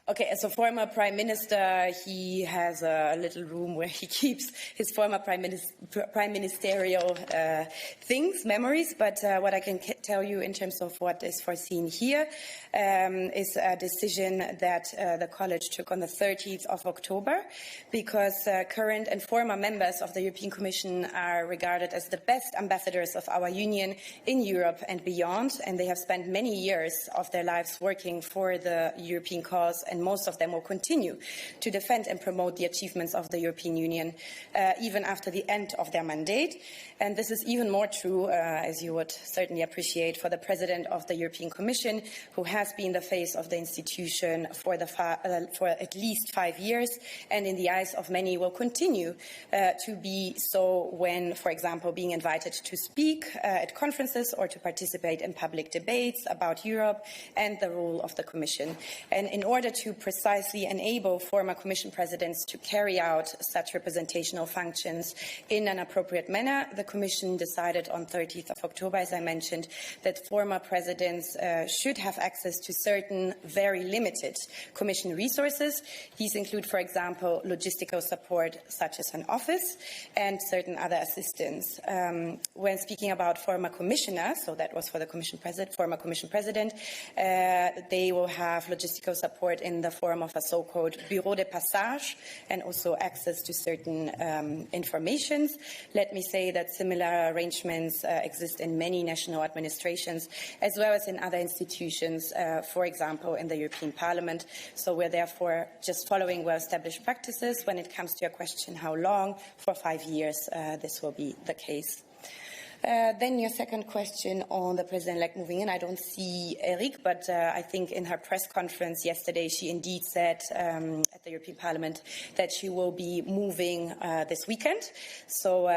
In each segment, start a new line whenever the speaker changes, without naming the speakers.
Okay, as a former Prime Minister, he has a little room where he keeps his former prime ministerial things, memories. But what I can tell you in terms of what is foreseen here is a decision that the College took on the 30th of October, because current and former members of the European Commission are regarded as the best ambassadors of our Union in Europe and beyond, and they have spent many years of their lives working for the European cause, and most of them will continue to defend and promote the achievements of the European Union even after the end of their mandate. And this is even more true, as you would certainly appreciate, for the President of the European Commission, who has been the face of the institution for at least 5 years, and in the eyes of many will continue to be so when, for example, being invited to speak at conferences or to participate in public debates about Europe and the role of the Commission. And in order to precisely enable former Commission presidents to carry out such representational functions in an appropriate manner, the Commission decided on 30th of October, as I mentioned, that former presidents should have access to certain very limited Commission resources. These include, for example, logistical support such as an office and certain other assistance. When speaking about former commissioners, so that was for the former Commission president, they will have logistical support in the form of a so-called bureau de passage and also access to certain informations. Let me say that similar arrangements exist in many national administrations as well as in other institutions, for example, in the European Parliament. So we're therefore just following well-established practices when it comes to your question how long. For 5 years, this will be the case. Then your second question on the President-elect moving in. I don't see Eric, but I think in her press conference yesterday she indeed said at the European Parliament that she will be moving this weekend. So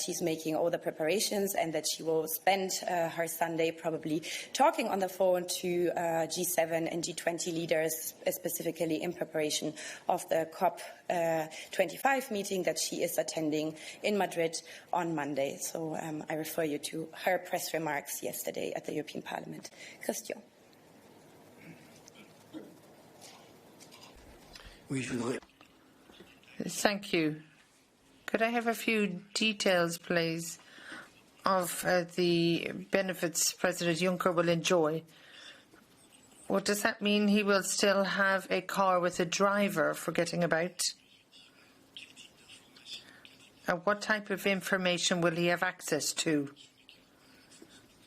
she's making all the preparations, and that she will spend her Sunday probably talking on the phone to G7 and G20 leaders, specifically in preparation of the COP25 meeting that she is attending in Madrid on Monday. So I refer you to her press remarks yesterday at the European Parliament. Christian.
Thank you. Could I have a few details, please, of the benefits President Juncker will enjoy? What does that mean? He will still have a car with a driver for getting about? What type of information will he have access to?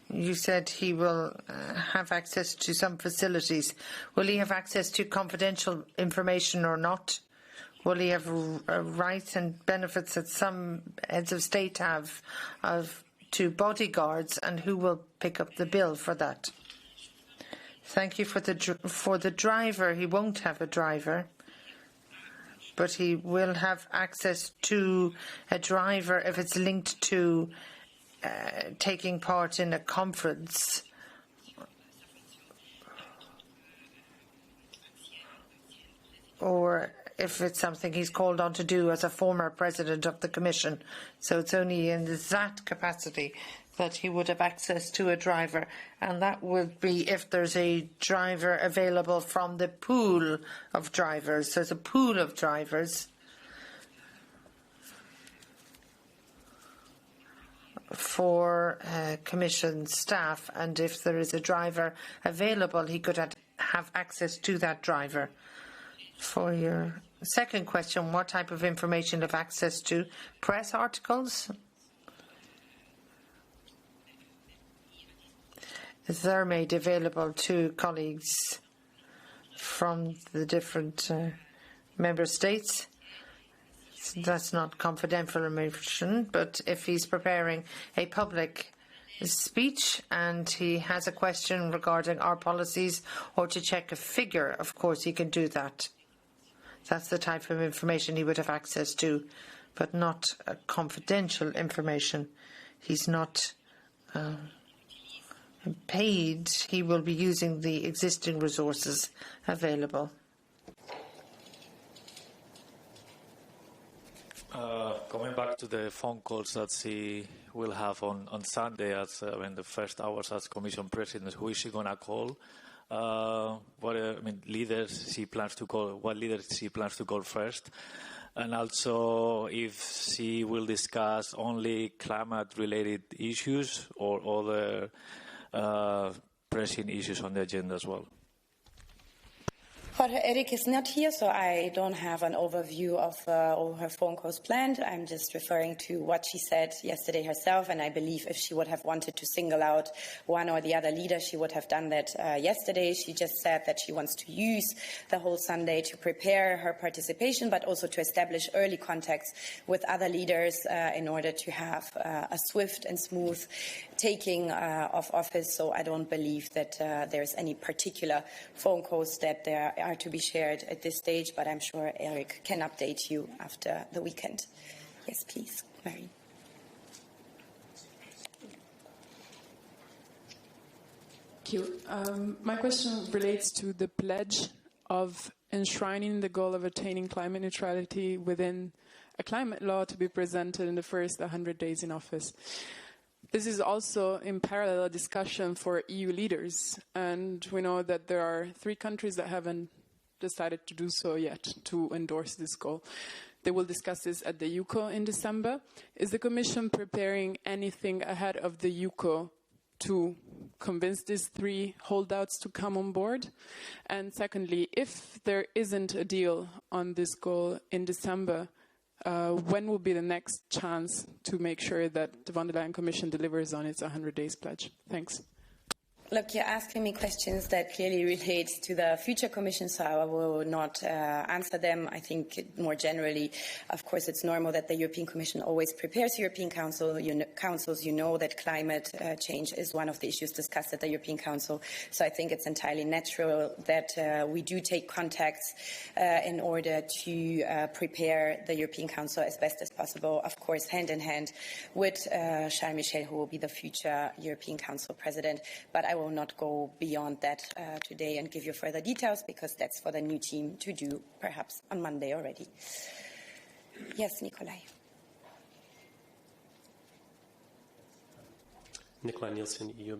You said he will have access to some facilities. Will he have access to confidential information or not? Will he have rights and benefits that some heads of state have to bodyguards, and who will pick up the bill for that? Thank you for the driver. He won't have a driver, but he will have access to a driver if it's linked to taking part in a conference or if it's something he's called on to do as a former president of the Commission. So it's only in that capacity that he would have access to a driver, and that would be if there's a driver available from the pool of drivers. There's a pool of drivers for Commission staff, and if there is a driver available, he could have access to that driver. For your second question, what type of information have access to? Press articles? They're made available to colleagues from the different member states. That's not confidential information, but if he's preparing a public speech and he has a question regarding our policies or to check a figure, of course he can do that. That's the type of information he would have access to, but not confidential information. He's not paid. He will be using the existing resources available.
Coming back to the phone calls that he will have on Sunday in the first hours as Commission President, who is he going to call leaders she plans to call, what leaders she plans to call first, and also if she will discuss only climate-related issues or other pressing issues on the agenda as well.
Jorge Eric is not here, so I don't have an overview of all her phone calls planned. I'm just referring to what she said yesterday herself, and I believe if she would have wanted to single out one or the other leader, she would have done that yesterday. She just said that she wants to use the whole Sunday to prepare her participation, but also to establish early contacts with other leaders in order to have a swift and smooth taking of office. So I don't believe that there's any particular phone calls that there are to be shared at this stage, but I'm sure Eric can update you after the weekend. Yes, please, Mary.
Thank you. My question relates to the pledge of enshrining the goal of attaining climate neutrality within a climate law to be presented in the first 100 days in office. This is also in parallel a discussion for EU leaders, and we know that there are 3 countries that haven't decided to do so yet, to endorse this goal. They will discuss this at the UCO in December. Is the Commission preparing anything ahead of the UCO to convince these 3 holdouts to come on board? And secondly, if there isn't a deal on this goal in December, when will be the next chance to make sure that the von der Leyen Commission delivers on its 100 days pledge? Thanks.
Look, you're asking me questions that clearly relate to the future Commission, so I will not answer them. I think more generally, of course, it's normal that the European Commission always prepares European Councils. You know that climate change is one of the issues discussed at the European Council. So I think it's entirely natural that we do take contacts in order to prepare the European Council as best as possible, of course, hand in hand with Charles Michel, who will be the future European Council President. But I will not go beyond that today and give you further details, because that's for the new team to do, perhaps on Monday already. Yes, Nikolai.
Nikolai Nielsen, EU